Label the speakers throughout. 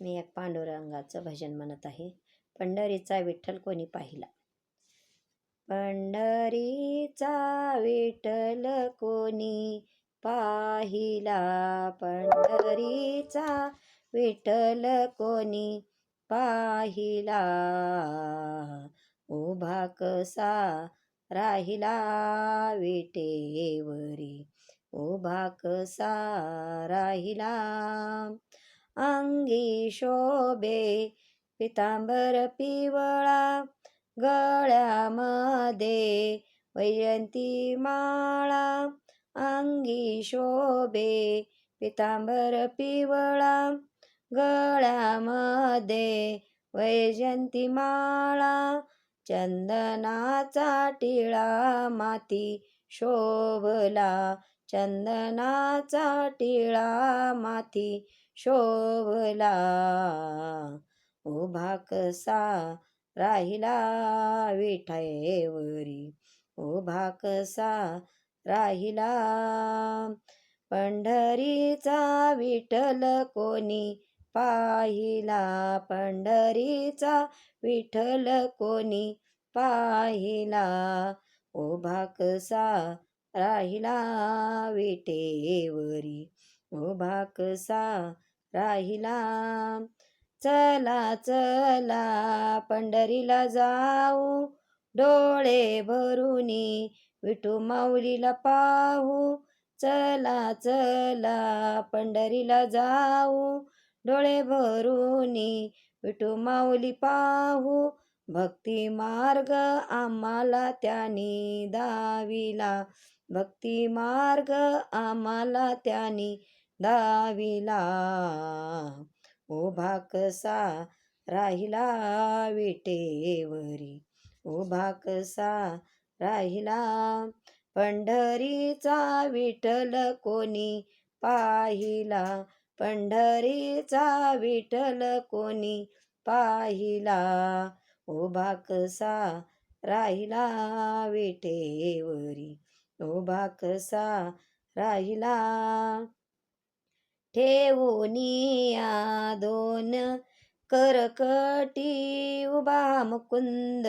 Speaker 1: मी एक पांडुरंगाचं भजन म्हणत आहे. पंढरीचा विठ्ठल कोणी पाहिला. पंढरीचा विठ्ठल कोणी पाहिला, पंढरीचा विठ्ठल कोणी पाहिला, उभा कसा राहिला विटेवरी, उभा कसा राहिला. अंगी शोभे पितांबर पिवळा, गळ्यामध्ये वैजयंती माळा. अंगी शोभे पितांबर पिवळा, गळ्यामध्ये वैजयंती माळा. चंदनाचा टिळा माती शोभला, चंदनाचा टिळा माती शोभला, उभा कसा राहिला विठेवरी, उभा कसा राहिला. पंढरीचा विठ्ठल कोणी पाहिला, पंढरीचा विठ्ठल कोणी पाहिला, उभा कसा राहिला विटेवरी, उभा कसा राहिला. चला चला पंढरीला जाऊ, डोळे भरुनी विठू माऊलीला पाहू. चला चला पंढरीला जाऊ, डोळे भरुनी विठू माऊली पाहू. भक्ती मार्ग आम्हाला त्यानी दाविला, भक्ती मार्ग आम्हाला त्यानी दाविला, उभा कसा राहिला विटेवरी, उभा कसा राहिला. पंढरीचा विठ्ठल कोणी पाहिला, पंढरीचा विठ्ठल कोणी पाहिला, उभा कसा राहिला विटेवरी, उभा कसा राहिला. ठेवूनिया दोन करकटी, उभा मुकुंद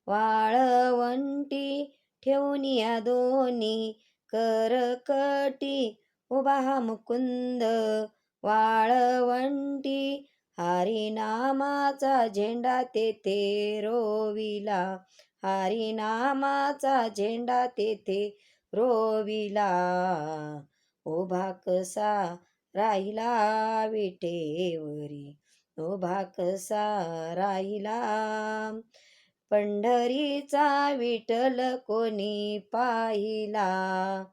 Speaker 1: वाळवंटी. ठेवूनिया दोन्ही करकटी, उभा मुकुंद वाळवंटी. हरिनामाचा झेंडा तेथे रोविला, हरिनामाचा झेंडा तेथे रोविला, उभा कसा राहिला विटेवरी, उभा कसा राहिला. पंढरीचा विठ्ठल कोणी पाहिला,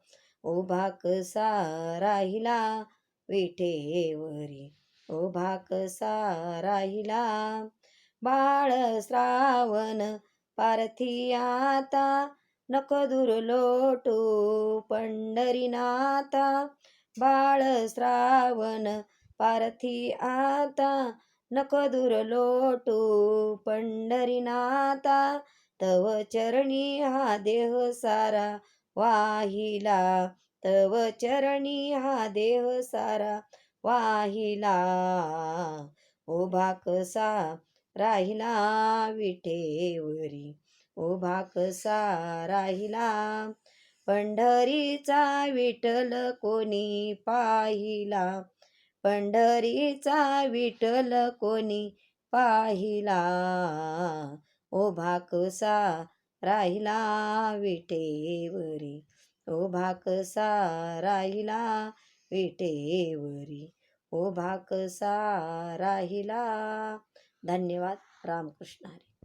Speaker 1: उभा कसा राहिला विटेवरी, उभा कसा राहिला. बाळ श्रावण पारथी आता, नको दूर लोटू पंढरीनाथा. बाळ श्रावण पारथी आता, नको दूर लोटू पंढरीनाथा. तव चरणी हा देह सारा वाहिला, तव चरणी हा देह सारा वाहिला, उभा कसा राहिला विटेवरी, उभा कसा राहिला. पंढरीचा विठ्ठल कोणी पाहिला, पंढरीचा विठ्ठल कोणी पाहिला, उभा कसा राहिला विटेवरी, उभा कसा राहिला विटेवरी, उभा कसा राहिला. धन्यवाद. रामकृष्ण हरी.